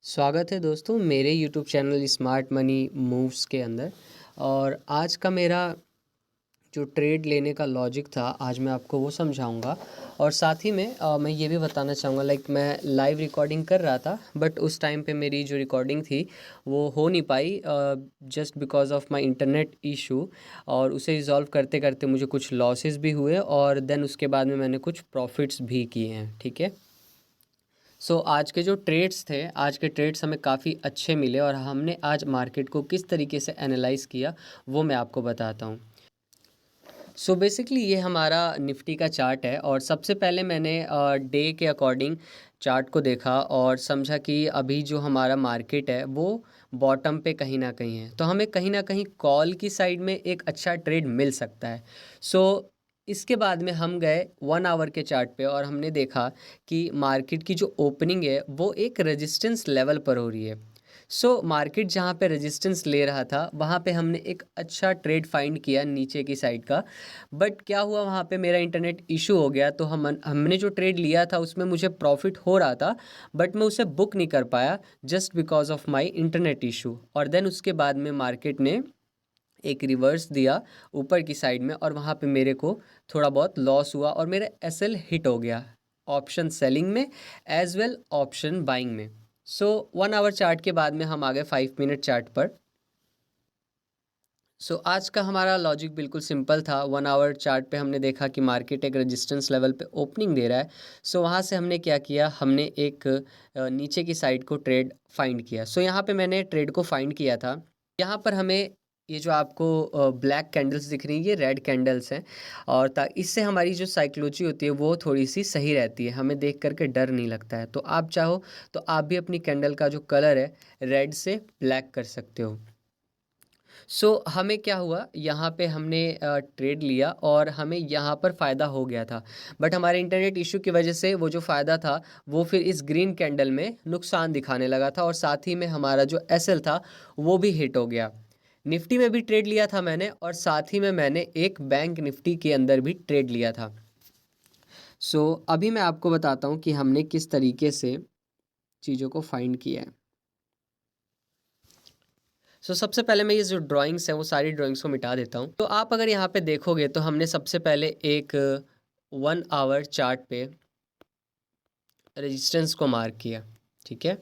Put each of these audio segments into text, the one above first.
स्वागत है दोस्तों मेरे YouTube channel smart money moves के अंदर। और आज का मेरा जो ट्रेड लेने का लॉजिक था आज मैं आपको वो समझाऊंगा। और साथ ही में मैं ये भी बताना चाहूँगा, लाइक मैं लाइव रिकॉर्डिंग कर रहा था बट उस टाइम पे मेरी जो रिकॉर्डिंग थी वो हो नहीं पाई just because of my internet issue. और उसे रिजॉल्व करते करते मुझे कुछ लॉसेस भी हुए और देन उसके बाद में मैंने कुछ प्रॉफिट्स भी किए हैं। ठीक है। आज के जो ट्रेड्स थे, आज के ट्रेड्स हमें काफ़ी अच्छे मिले और हमने आज मार्केट को किस तरीके से एनालाइज किया वो मैं आपको बताता हूँ। बेसिकली ये हमारा निफ्टी का चार्ट है और सबसे पहले मैंने डे के अकॉर्डिंग चार्ट को देखा और समझा कि अभी जो हमारा मार्केट है वो बॉटम पे कहीं ना कहीं है, तो हमें कहीं ना कहीं कॉल की साइड में एक अच्छा ट्रेड मिल सकता है। इसके बाद में हम गए 1 आवर के चार्ट पे और हमने देखा कि मार्केट की जो ओपनिंग है वो एक रेजिस्टेंस लेवल पर हो रही है। मार्केट जहाँ पे रेजिस्टेंस ले रहा था वहाँ पे हमने एक अच्छा ट्रेड फाइंड किया नीचे की साइड का। बट क्या हुआ, वहाँ पे मेरा इंटरनेट इशू हो गया, तो हमने जो ट्रेड लिया था उसमें मुझे प्रॉफिट हो रहा था बट मैं उसे बुक नहीं कर पाया just because of my internet issue. और देन उसके बाद में मार्केट ने एक रिवर्स दिया ऊपर की साइड में और वहाँ पे मेरे को थोड़ा बहुत लॉस हुआ और मेरा एसएल हिट हो गया, ऑप्शन सेलिंग में एज वेल ऑप्शन बाइंग में। 1 आवर चार्ट के बाद में हम आ गए 5 मिनट चार्ट पर। आज का हमारा लॉजिक बिल्कुल सिंपल था। 1 आवर चार्ट पे हमने देखा कि मार्केट एक रेजिस्टेंस लेवल पे ओपनिंग दे रहा है। वहाँ से हमने क्या किया, हमने एक नीचे की साइड को ट्रेड फाइंड किया। यहाँ पे मैंने ट्रेड को फाइंड किया था। यहाँ पर हमें ये जो आपको ब्लैक कैंडल्स दिख रही हैं ये रेड कैंडल्स हैं और इससे हमारी जो साइकोलॉजी होती है वो थोड़ी सी सही रहती है, हमें देख करके डर नहीं लगता है। तो आप चाहो तो आप भी अपनी कैंडल का जो कलर है रेड से ब्लैक कर सकते हो। हमें क्या हुआ, यहाँ पे हमने ट्रेड लिया और हमें यहाँ पर फ़ायदा हो गया था बट हमारे इंटरनेट इशू की वजह से वो जो फ़ायदा था वो फिर इस ग्रीन कैंडल में नुकसान दिखाने लगा था और साथ ही में हमारा जो एसएल था वो भी हिट हो गया। निफ्टी में भी ट्रेड लिया था मैंने और साथ ही में मैंने एक बैंक निफ्टी के अंदर भी ट्रेड लिया था। अभी मैं आपको बताता हूँ कि हमने किस तरीके से चीज़ों को फाइंड किया है। सबसे पहले मैं ये जो ड्राइंग्स हैं वो सारी ड्राइंग्स को मिटा देता हूँ। तो आप अगर यहाँ पे देखोगे तो हमने सबसे पहले एक 1 आवर चार्ट पे रेजिस्टेंस को मार्क किया। ठीक है।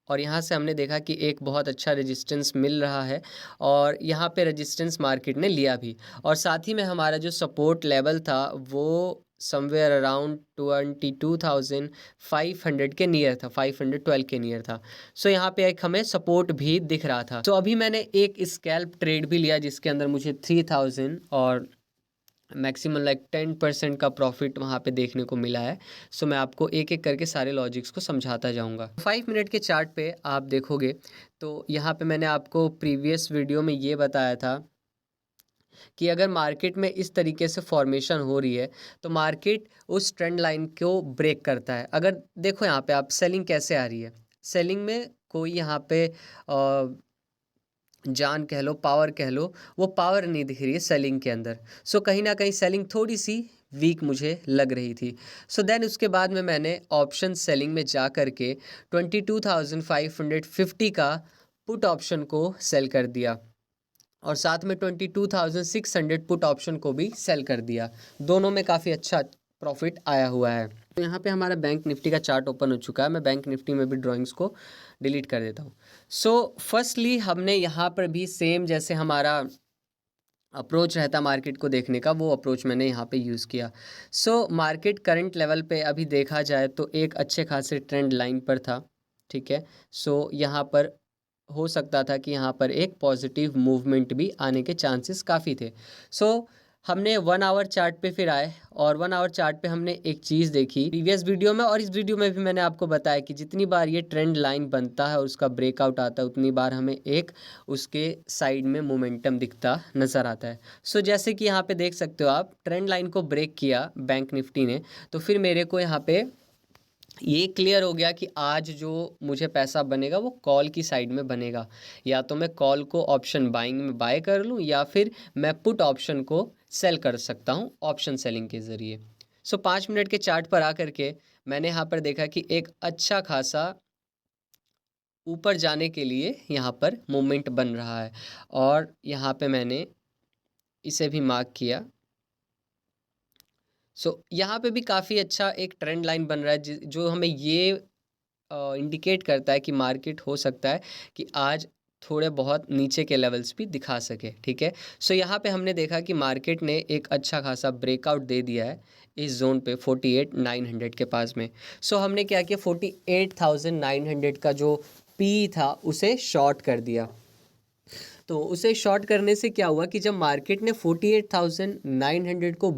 और यहाँ से हमने देखा कि एक बहुत अच्छा रेजिस्टेंस मिल रहा है और यहाँ पे रेजिस्टेंस मार्केट ने लिया भी। और साथ ही में हमारा जो सपोर्ट लेवल था वो समवेयर अराउंड 22,500 के नियर था, 512 के नियर था। यहाँ पे एक हमें सपोर्ट भी दिख रहा था। अभी मैंने एक स्कैल्प ट्रेड भी लिया जिसके अंदर मुझे 3000 और मैक्सिमम लाइक 10% का प्रॉफिट वहाँ पे देखने को मिला है। मैं आपको एक एक करके सारे लॉजिक्स को समझाता जाऊँगा। 5 मिनट के चार्ट पे आप देखोगे तो यहाँ पे मैंने आपको प्रीवियस वीडियो में ये बताया था कि अगर मार्केट में इस तरीके से फॉर्मेशन हो रही है तो मार्केट उस ट्रेंड लाइन को ब्रेक करता है। अगर देखो यहाँ पे आप सेलिंग कैसे आ रही है, सेलिंग में कोई यहाँ पे जान कह लो, पावर कह लो, वो पावर नहीं दिख रही है सेलिंग के अंदर। कहीं ना कहीं सेलिंग थोड़ी सी वीक मुझे लग रही थी। देन उसके बाद में मैंने ऑप्शन सेलिंग में जा कर के 22,550 का पुट ऑप्शन को सेल कर दिया और साथ में 22,600 पुट ऑप्शन को भी सेल कर दिया। दोनों में काफ़ी अच्छा प्रॉफिट आया हुआ है। तो यहाँ पे हमारा बैंक निफ्टी का चार्ट ओपन हो चुका है। मैं बैंक निफ्टी में भी ड्राइंग्स को डिलीट कर देता हूँ। फर्स्टली हमने यहाँ पर भी सेम जैसे हमारा अप्रोच रहता मार्केट को देखने का, वो अप्रोच मैंने यहाँ पे यूज़ किया। मार्केट करंट लेवल पे अभी देखा जाए तो एक अच्छे खासे ट्रेंड लाइन पर था। ठीक है। यहाँ पर हो सकता था कि यहाँ पर एक पॉजिटिव मूवमेंट भी आने के चांसेस काफ़ी थे। हमने 1 आवर चार्ट पे फिर आए और 1 आवर चार्ट पे हमने एक चीज़ देखी प्रीवियस वीडियो में और इस वीडियो में भी मैंने आपको बताया कि जितनी बार ये ट्रेंड लाइन बनता है और उसका ब्रेकआउट आता है उतनी बार हमें एक उसके साइड में मोमेंटम दिखता नज़र आता है। जैसे कि यहाँ पे देख सकते हो आप, ट्रेंड लाइन को ब्रेक किया बैंक निफ्टी ने, तो फिर मेरे को यहाँ पे ये क्लियर हो गया कि आज जो मुझे पैसा बनेगा वो कॉल की साइड में बनेगा। या तो मैं कॉल को ऑप्शन बाइंग में बाय कर लूँ या फिर मैं पुट ऑप्शन को सेल कर सकता हूँ ऑप्शन सेलिंग के ज़रिए। 5 मिनट के चार्ट पर आकर के मैंने यहाँ पर देखा कि एक अच्छा खासा ऊपर जाने के लिए यहाँ पर मोमेंट बन रहा है। और यहाँ पे मैंने इसे भी मार्क किया। यहाँ पे भी काफ़ी अच्छा एक ट्रेंड लाइन बन रहा है जो हमें ये इंडिकेट करता है कि मार्केट हो सकता है कि आज थोड़े बहुत नीचे के लेवल्स भी दिखा सके। ठीक है, यहाँ पे हमने देखा कि मार्केट ने एक अच्छा खासा ब्रेकआउट दे दिया है इस जोन पे 48,900 के पास में। हमने क्या किया, 48,900 का जो पी था उसे शॉर्ट कर दिया। तो उसे शॉर्ट करने से क्या हुआ कि जब मार्केट ने 48,900 को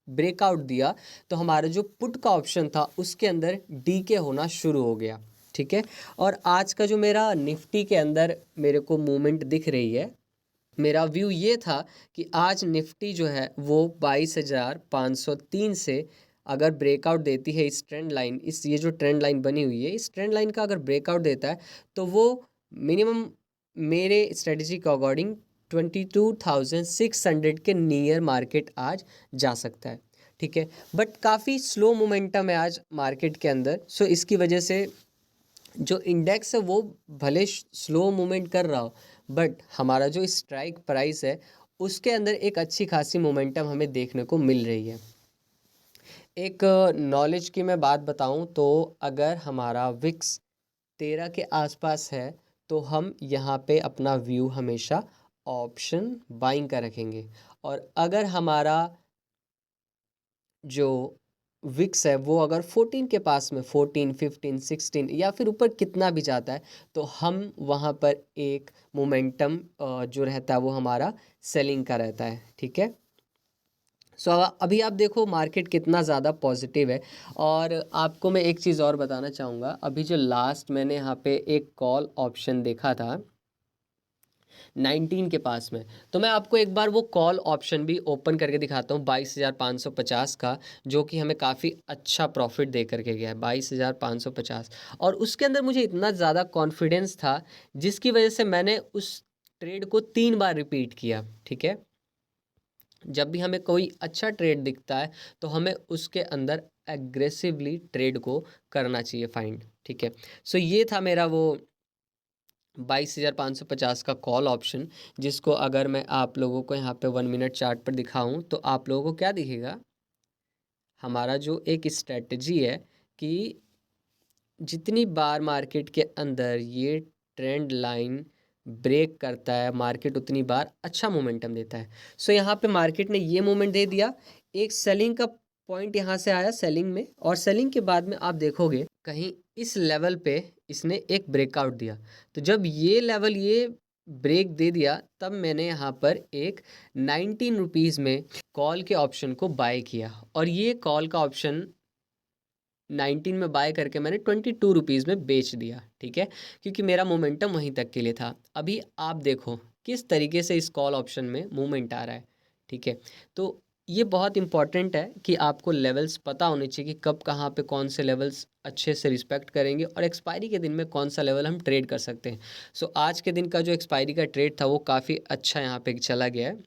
ब्रेकआउट दिया तो हमारा जो पुट का ऑप्शन था उसके अंदर डीके होना शुरू हो गया। ठीक है, और आज का जो मेरा निफ्टी के अंदर मेरे को मूवमेंट दिख रही है, मेरा व्यू ये था कि आज निफ्टी जो है वो 22,503 से अगर ब्रेकआउट देती है इस ट्रेंड लाइन, ये जो ट्रेंड लाइन बनी हुई है, इस ट्रेंड लाइन का अगर ब्रेकआउट देता है तो वो मिनिमम मेरे स्ट्रेटजी के अकॉर्डिंग 22,600 के नियर मार्केट आज जा सकता है। ठीक है, बट काफ़ी स्लो मोमेंटम है आज मार्केट के अंदर। इसकी वजह से जो इंडेक्स है वो भले स्लो मूवमेंट कर रहा हो, बट हमारा जो स्ट्राइक प्राइस है उसके अंदर एक अच्छी खासी मोमेंटम हमें देखने को मिल रही है। एक नॉलेज की मैं बात बताऊं तो अगर हमारा विक्स 13 के आसपास है तो हम यहाँ पे अपना व्यू हमेशा ऑप्शन बाइंग का रखेंगे। और अगर हमारा जो विक्स है वो अगर 14 के पास में 14, 15, 16 या फिर ऊपर कितना भी जाता है तो हम वहाँ पर एक मोमेंटम जो रहता है वो हमारा सेलिंग का रहता है। ठीक है, अभी आप देखो मार्केट कितना ज़्यादा पॉजिटिव है। और आपको मैं एक चीज़ और बताना चाहूँगा, अभी जो लास्ट मैंने यहाँ पे एक कॉल ऑप्शन देखा था 19 के पास में, तो मैं आपको एक बार वो कॉल ऑप्शन भी ओपन करके दिखाता हूँ 22,550 का, जो कि हमें काफ़ी अच्छा प्रॉफिट दे करके गया है 22,550। और उसके अंदर मुझे इतना ज़्यादा कॉन्फिडेंस था जिसकी वजह से मैंने उस ट्रेड को 3 बार रिपीट किया। ठीक है, जब भी हमें कोई अच्छा ट्रेड दिखता है तो हमें उसके अंदर एग्रेसिवली ट्रेड को करना चाहिए फाइंड। ठीक है, ये था मेरा वो 22,550 का कॉल ऑप्शन, जिसको अगर मैं आप लोगों को यहाँ पे 1 मिनट चार्ट पर दिखाऊं तो आप लोगों को क्या दिखेगा, हमारा जो एक स्ट्रेटजी है कि जितनी बार मार्केट के अंदर ये ट्रेंड लाइन ब्रेक करता है मार्केट उतनी बार अच्छा मोमेंटम देता है। यहाँ पे मार्केट ने ये मोमेंट दे दिया, एक सेलिंग का पॉइंट यहाँ से आया सेलिंग में, और सेलिंग के बाद में आप देखोगे कहीं इस लेवल पे इसने एक ब्रेकआउट दिया। तो जब ये लेवल ये ब्रेक दे दिया तब मैंने यहाँ पर एक 19 रुपीज़ में कॉल के ऑप्शन को बाय किया, और ये कॉल का ऑप्शन 19 में बाय करके मैंने 22 रुपीज़ में बेच दिया। ठीक है, क्योंकि मेरा मोमेंटम वहीं तक के लिए था। अभी आप देखो किस तरीके से इस कॉल ऑप्शन में मूवमेंट आ रहा है। ठीक है, तो ये बहुत इंपॉर्टेंट है कि आपको लेवल्स पता होने चाहिए कि कब कहाँ पे कौन से लेवल्स अच्छे से रिस्पेक्ट करेंगे और एक्सपायरी के दिन में कौन सा लेवल हम ट्रेड कर सकते हैं। आज के दिन का जो एक्सपायरी का ट्रेड था वो काफ़ी अच्छा यहाँ पे चला गया है।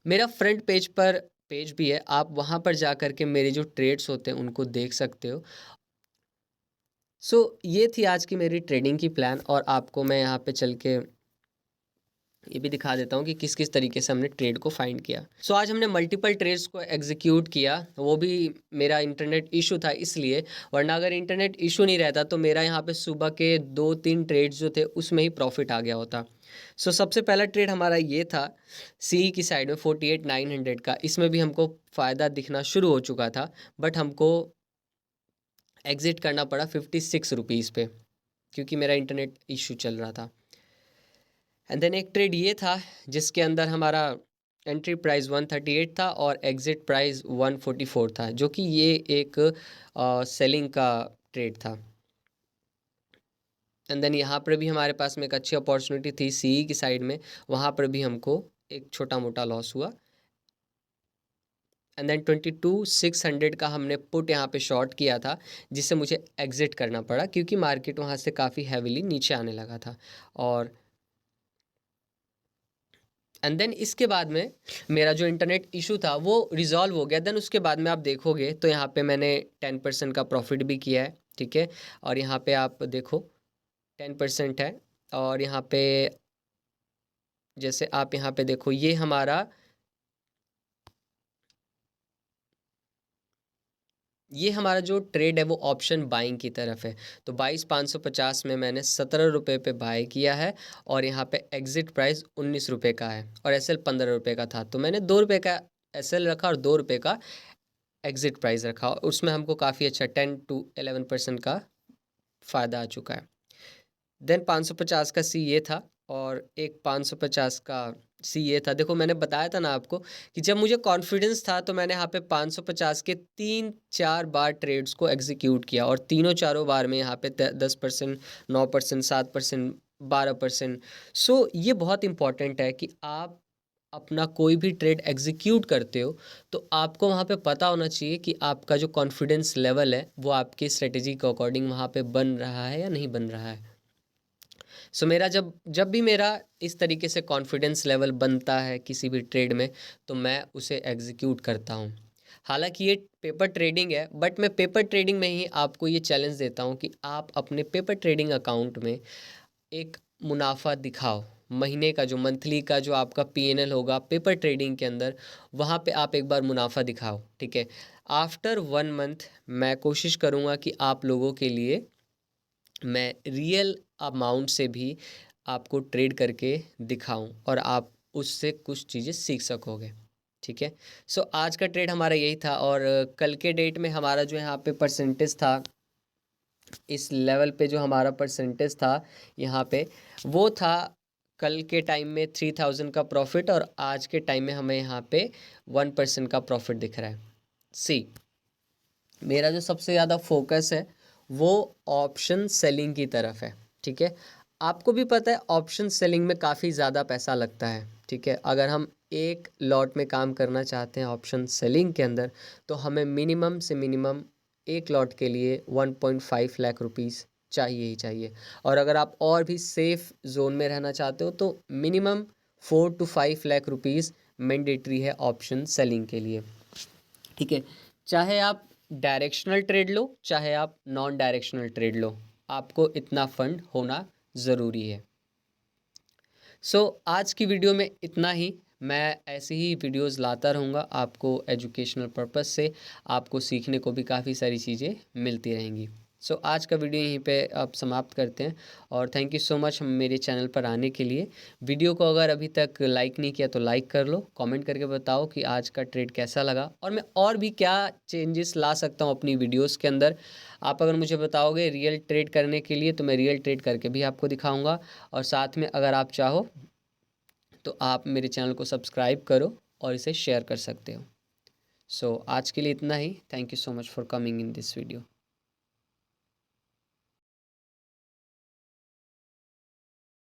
मेरा फ्रंट पेज पर पेज भी है, आप वहाँ पर जा कर के मेरे जो ट्रेड्स होते हैं उनको देख सकते हो। ये थी आज की मेरी ट्रेडिंग की प्लान, और आपको मैं यहाँ पे चल के ये भी दिखा देता हूँ कि किस किस तरीके से हमने ट्रेड को फाइंड किया। आज हमने मल्टीपल ट्रेड्स को एग्जीक्यूट किया, वो भी मेरा इंटरनेट इशू था इसलिए, वरना अगर इंटरनेट इशू नहीं रहता तो मेरा यहाँ पे सुबह के 2-3 ट्रेड्स जो थे उसमें ही प्रॉफिट आ गया होता। सबसे पहला ट्रेड हमारा ये था सी की साइड में 48,900 का, इसमें भी हमको फ़ायदा दिखना शुरू हो चुका था, बट हमको एग्ज़िट करना पड़ा 56 रुपीज़ पे क्योंकि मेरा इंटरनेट इशू चल रहा था। एंड देन एक ट्रेड ये था जिसके अंदर हमारा एंट्री प्राइस 138 था और एग्ज़िट प्राइस 144 था, जो कि ये एक सेलिंग का ट्रेड था। एंड देन यहाँ पर भी हमारे पास में एक अच्छी अपॉर्चुनिटी थी सी की साइड में, वहाँ पर भी हमको एक छोटा मोटा लॉस हुआ। एंड देन 22,600 का हमने पुट यहाँ पे शॉर्ट किया था, जिससे मुझे एग्ज़िट करना पड़ा क्योंकि मार्केट वहाँ से काफ़ी हैवीली नीचे आने लगा था। और एंड देन इसके बाद में मेरा जो इंटरनेट इशू था वो रिज़ॉल्व हो गया। देन उसके बाद में आप देखोगे तो यहाँ पे मैंने 10% का प्रॉफिट भी किया है। ठीक है, और यहाँ पे आप देखो 10% है। और यहाँ पे जैसे आप यहाँ पे देखो, ये हमारा जो ट्रेड है वो ऑप्शन बाइंग की तरफ है। तो 22,550 में मैंने 17 रुपये पे बाय किया है और यहाँ पे एग्जिट प्राइस 19 रुपये का है और एसएल 15 रुपये का था। तो मैंने 2 रुपये का एसएल रखा और 2 रुपये का एग्जिट प्राइस रखा और उसमें हमको काफ़ी अच्छा 10 to 11% का फ़ायदा आ चुका है। देन 550 का सी ये था और एक 550 का सी ये था। देखो मैंने बताया था ना आपको कि जब मुझे कॉन्फिडेंस था तो मैंने यहाँ पे 550 के 3-4 बार ट्रेड्स को एग्जीक्यूट किया और तीनों चारों बार में यहाँ पे 10%, 9%, 7%, 12%। सो ये बहुत इंपॉर्टेंट है कि आप अपना कोई भी ट्रेड एग्जीक्यूट करते हो तो आपको वहाँ पे पता होना चाहिए कि आपका जो कॉन्फिडेंस लेवल है वो आपकी स्ट्रेटेजी के अकॉर्डिंग वहाँ पे बन रहा है या नहीं बन रहा है। सो मेरा जब जब भी मेरा इस तरीके से कॉन्फिडेंस लेवल बनता है किसी भी ट्रेड में तो मैं उसे एग्जीक्यूट करता हूँ। हालांकि ये पेपर ट्रेडिंग है बट मैं पेपर ट्रेडिंग में ही आपको ये चैलेंज देता हूँ कि आप अपने पेपर ट्रेडिंग अकाउंट में एक मुनाफा दिखाओ। महीने का जो मंथली का जो आपका पीएनएल होगा पेपर ट्रेडिंग के अंदर, वहाँ पे आप एक बार मुनाफा दिखाओ, ठीक है। आफ्टर 1 मंथ मैं कोशिश करूँगा कि आप लोगों के लिए मैं रियल अमाउंट से भी आपको ट्रेड करके दिखाऊं और आप उससे कुछ चीज़ें सीख सकोगे, ठीक है। सो आज का ट्रेड हमारा यही था और कल के डेट में हमारा जो यहाँ पे परसेंटेज था, इस लेवल पे जो हमारा परसेंटेज था यहाँ पे, वो था कल के टाइम में 3000 का प्रॉफिट और आज के टाइम में हमें यहाँ पे 1% का प्रॉफिट दिख रहा है। सी मेरा जो सबसे ज़्यादा फोकस है वो ऑप्शन सेलिंग की तरफ है, ठीक है। आपको भी पता है ऑप्शन सेलिंग में काफ़ी ज़्यादा पैसा लगता है, ठीक है। अगर हम एक लॉट में काम करना चाहते हैं ऑप्शन सेलिंग के अंदर तो हमें मिनिमम से मिनिमम एक लॉट के लिए 1.5 लाख रुपीज़ चाहिए ही चाहिए। और अगर आप और भी सेफ जोन में रहना चाहते हो तो minimum 4 to 5 lakh rupees mandatory है ऑप्शन सेलिंग के लिए, ठीक है। चाहे आप डायरेक्शनल ट्रेड लो चाहे आप नॉन डायरेक्शनल ट्रेड लो, आपको इतना फंड होना ज़रूरी है। आज की वीडियो में इतना ही। मैं ऐसे ही वीडियोस लाता रहूँगा आपको एजुकेशनल पर्पस से, आपको सीखने को भी काफ़ी सारी चीज़ें मिलती रहेंगी। आज का वीडियो यहीं पे आप समाप्त करते हैं और थैंक यू सो मच मेरे चैनल पर आने के लिए। वीडियो को अगर अभी तक लाइक नहीं किया तो लाइक कर लो, कमेंट करके बताओ कि आज का ट्रेड कैसा लगा और मैं और भी क्या चेंजेस ला सकता हूँ अपनी वीडियोस के अंदर। आप अगर मुझे बताओगे रियल ट्रेड करने के लिए तो मैं रियल ट्रेड करके भी आपको दिखाऊंगा और साथ में अगर आप चाहो तो आप मेरे चैनल को सब्सक्राइब करो और इसे शेयर कर सकते हो। आज के लिए इतना ही। Thank you so much for coming in this video.